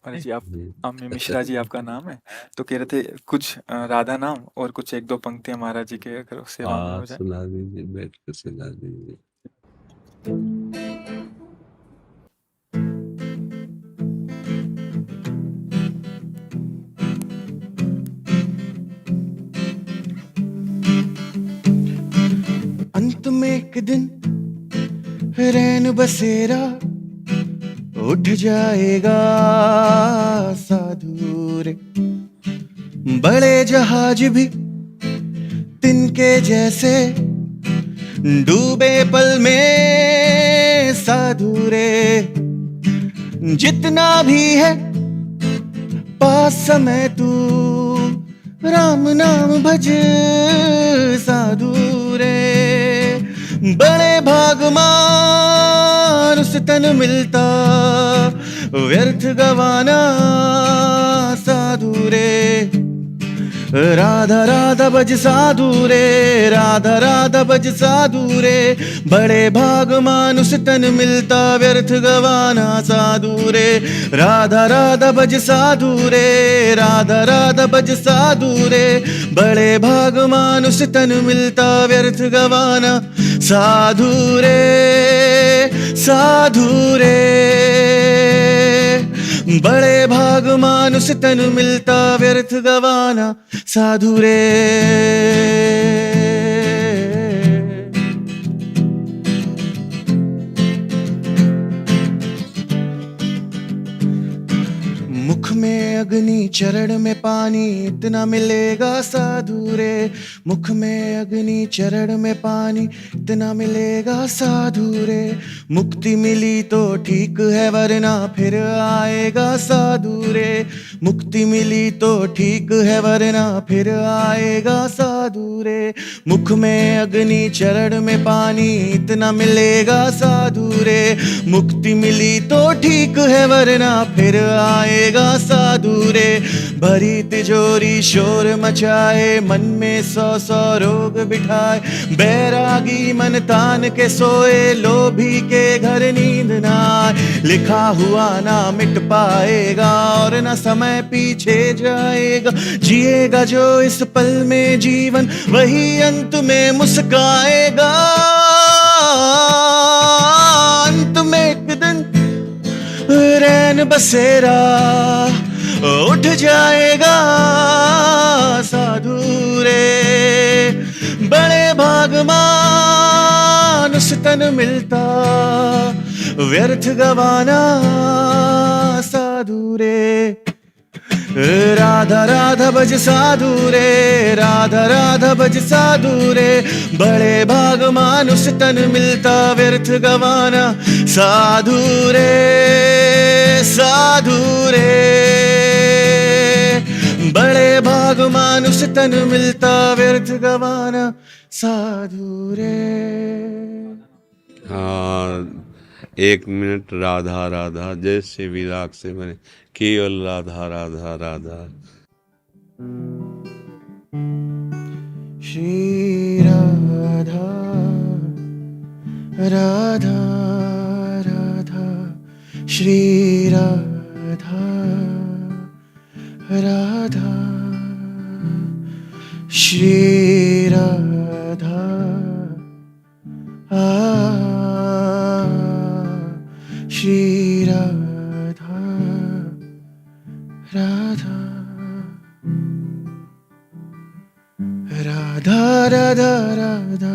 अरे जी, आप जी। अम्मी अच्छा, मिश्रा जी आपका नाम है? तो कह रहे थे कुछ राधा नाम और कुछ 1-2 पंक्तियाँ महाराज जी के अगर सेवा में हाँ हो जाए। सुना दीजिए, बैठ कर सुना दीजिए। अंत में एक दिन रैन बसेरा उठ जाएगा साधु रे। बड़े जहाज भी तिनके जैसे डूबे पल में साधु रे। जितना भी है पास समय तू राम नाम भज साधु रे। बड़े भागमान उस तन मिलता व्यर्थ गवाना साधु रे। राधा राधा भज साधु रे, राधा राधा भज साधु रे। बड़े भाग मानुष तन मिलता व्यर्थ गवाना साधु रे। राधा राधा भज साधु रे, राधा राधा भज साधु रे। बड़े भाग मानुष तन मिलता व्यर्थ गवाना साधु रे, साधु रे। बड़े भाग मानुष तन मिलता व्यर्थ गवाना साधु रे। मुख में अग्नि चरण में पानी इतना मिलेगा साधु रे। मुख में अग्नि चरण में पानी इतना मिलेगा साधु रे। मुक्ति मिली तो ठीक है वरना फिर आएगा साधु रे। मुक्ति मिली तो ठीक है वरना फिर आएगा साधु रे। मुख में अग्नि चरण में पानी इतना मिलेगा साधु रे। मुक्ति मिली तो ठीक है वरना फिर आएगा साधु रे। भरी तिजोरी शोर मचाए, मन में 100 रोग बिठाए। बैरागी मन तान के सोए, लोभी के घर नींद ना आए। लिखा हुआ ना मिट पाएगा और ना समय पीछे जाएगा। जिएगा जो इस पल में जीवन, वही अंत में मुस्काएगा। अंत में एक दिन रैन बसेरा उठ जाएगा साधु रे। बड़े भागमान उस तन मिलता व्यर्थ गवाना साधु रे। राधा राधा भज साधु रे, राधा राधा भज साधु रे। बड़े भाग मानुष तन मिलता व्यर्थ गवाना साधु रे, साधु रे। बड़े भाग मानुष तन मिलता व्यर्थ गवाना साधु रे। हाँ, 1 मिनट राधा राधा, जैसे विराग से मैंने केवल राधा राधा राधा। श्री राधा राधा राधा, श्री राधा राधा, श्री राधा श्री राधा राधा राधा राधा राधा राधा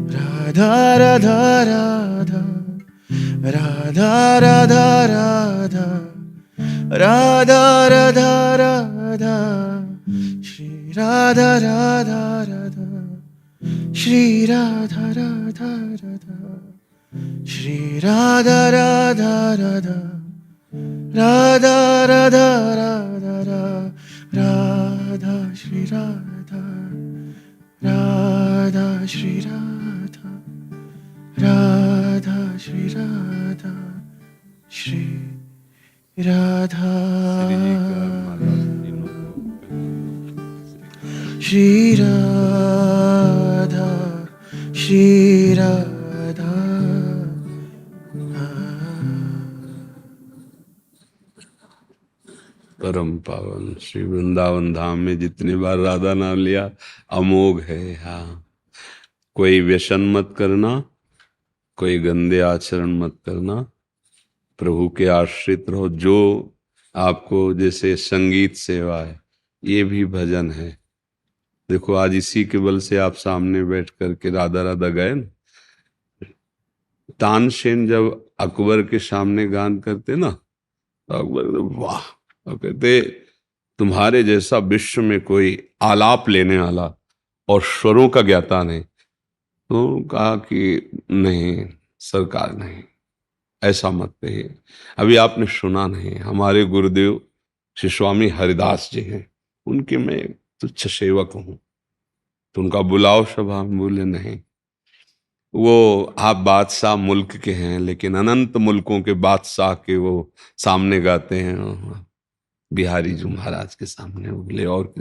राधा राधा राधा राधा राधा राधा राधा राधा, श्री राधा राधा राधा, श्री राधा राधा राधा, श्री राधा राधा राधा, राधा राधा राधा राधा, श्री राधा राधा, श्री राधा राधा, श्री राधा, श्री राधा, श्री राधा, श्री राधा। परम पावन श्री वृंदावन धाम में जितने बार राधा नाम लिया अमोघ है। हाँ, कोई व्यसन मत करना, कोई गंदे आचरण मत करना, प्रभु के आश्रित रहो। जो आपको जैसे संगीत सेवा है, ये भी भजन है। देखो आज इसी के बल से आप सामने बैठ करके राधा राधा गए ना। तानसेन जब अकबर के सामने गान करते ना, तो अकबर तो वाह, और कहते तुम्हारे जैसा विश्व में कोई आलाप लेने वाला और स्वरों का ज्ञाता नहीं। तो कहा कि नहीं सरकार, नहीं ऐसा मत कहिए। अभी आपने सुना नहीं, हमारे गुरुदेव श्री स्वामी हरिदास जी हैं, उनके मैं तुच्छ सेवक हूं। तो उनका बुलाओ सभा में, बोले नहीं, वो आप बादशाह मुल्क के हैं लेकिन अनंत मुल्कों के बादशाह के वो सामने गाते हैं, बिहारी जी महाराज के सामने। बोले और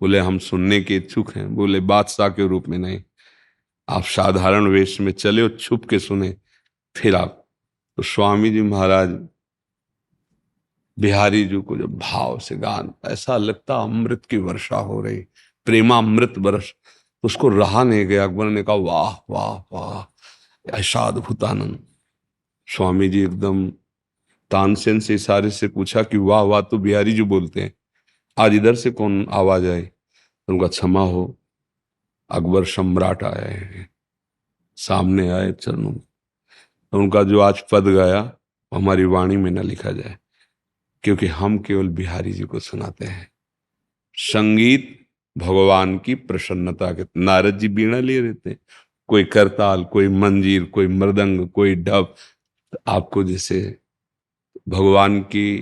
बोले हम सुनने के इच्छुक हैं। बोले बादशाह के रूप में नहीं, आप साधारण वेश में चले और छुप के सुने, फिर आप। तो स्वामी जी महाराज बिहारी जी को जब भाव से गान, ऐसा लगता अमृत की वर्षा हो रही, प्रेमामृत बरस। तो उसको रहा नहीं गया। अकबर ने कहा वाह वाह वाह, ऐसा अद्भुत आनंद। स्वामी जी एकदम तानसेन से इशारे से पूछा कि वाह वाह तो बिहारी जी बोलते हैं, आज इधर से कौन आवाज आई? तो उनका क्षमा हो, अकबर सम्राट आए हैं, सामने आए चरणों। तो उनका जो आज पद गाया हमारी वाणी में न लिखा जाए, क्योंकि हम केवल बिहारी जी को सुनाते हैं। संगीत भगवान की प्रसन्नता के। नारद जी बीणा लिए रहते हैं, कोई करताल, कोई मंजीर, कोई मृदंग, कोई ढप। आपको जैसे भगवान की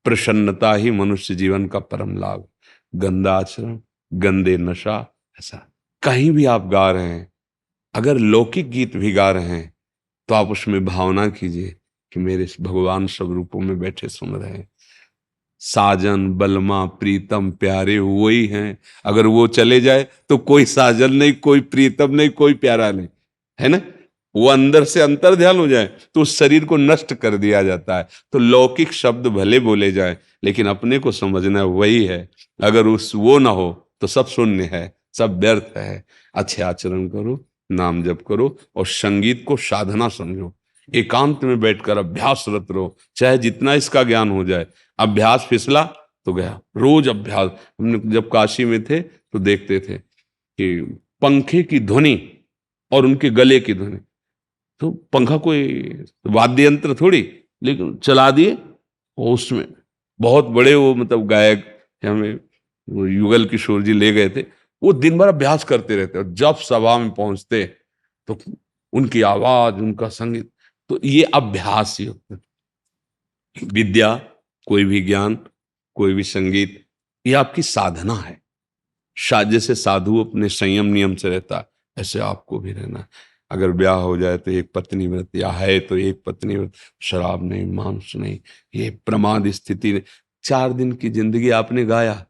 प्रसन्नता ही मनुष्य जीवन का परम लाभ। गंदा आचरण, गंदे नशा, ऐसा कहीं भी आप गा रहे हैं, अगर लौकिक गीत भी गा रहे हैं तो आप उसमें भावना कीजिए कि मेरे भगवान सब रूपों में बैठे सुन रहे हैं। साजन बलमा प्रीतम प्यारे वही हैं। अगर वो चले जाए तो कोई साजन नहीं, कोई प्रीतम नहीं, कोई प्यारा नहीं, है ना। वो अंदर से अंतर ध्यान हो जाए तो उस शरीर को नष्ट कर दिया जाता है। तो लौकिक शब्द भले बोले जाए लेकिन अपने को समझना वही है। अगर उस वो ना हो तो सब शून्य है, सब व्यर्थ है। अच्छे आचरण करो, नाम जप करो और संगीत को साधना समझो। एकांत में बैठकर अभ्यासरत रहो, चाहे जितना इसका ज्ञान हो जाए। अभ्यास फिसला तो गया, रोज अभ्यास। हमने जब काशी में थे तो देखते थे कि पंखे की ध्वनि और उनके गले की ध्वनि, तो पंखा कोई वाद्य यंत्र थोड़ी, लेकिन चला दिए और उसमें बहुत बड़े वो मतलब गायक हमें वो युगल किशोर जी ले गए थे। वो दिन भर अभ्यास करते रहते और जब सभा में पहुंचते तो उनकी आवाज, उनका संगीत। तो ये अभ्यास ही होता है। विद्या, कोई भी ज्ञान, कोई भी संगीत, ये आपकी साधना है। जैसे साधु अपने संयम नियम से रहता है, ऐसे आपको भी रहना है। अगर ब्याह हो जाए तो एक पत्नी व्रत, या है तो एक पत्नी व्रत, शराब नहीं, मांस नहीं, ये प्रमाद स्थिति नहीं। 4 दिन की जिंदगी आपने गाया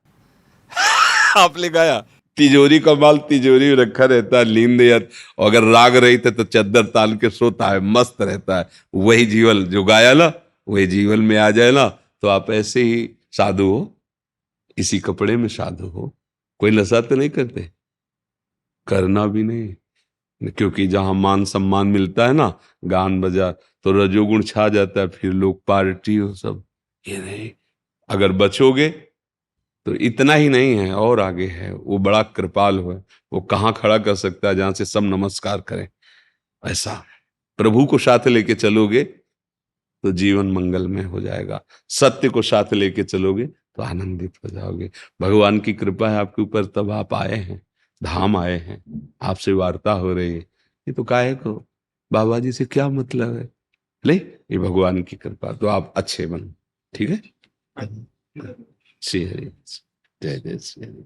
आपने गाया। तिजोरी का माल तिजोरी में रखा रहता है, नींद या अगर राग रही थे तो चद्दर तान के सोता है, मस्त रहता है। वही जीवन जो गाया ना, वही जीवन में आ जाए ना, तो आप ऐसे ही साधु हो, इसी कपड़े में साधु हो। कोई नशा तो नहीं करते, करना भी नहीं, क्योंकि जहां मान सम्मान मिलता है ना, गान बजा, तो रजोगुण छा जाता है, फिर लोग पार्टी हो सब। ये नहीं, अगर बचोगे तो इतना ही नहीं है और आगे है। वो बड़ा कृपाल है, वो कहाँ खड़ा कर सकता है जहां से सब नमस्कार करें। ऐसा प्रभु को साथ लेके चलोगे तो जीवन मंगलमय हो जाएगा। सत्य को साथ लेके चलोगे तो आनंदित हो जाओगे। भगवान की कृपा है आपके ऊपर, तब आप आए हैं, धाम आए हैं, आपसे वार्ता हो रही है। ये तो काहे को बाबा जी से क्या मतलब है, ले ये भगवान की कृपा। तो आप अच्छे बनो, ठीक है। श्री हरि, जय जय श्री हरि।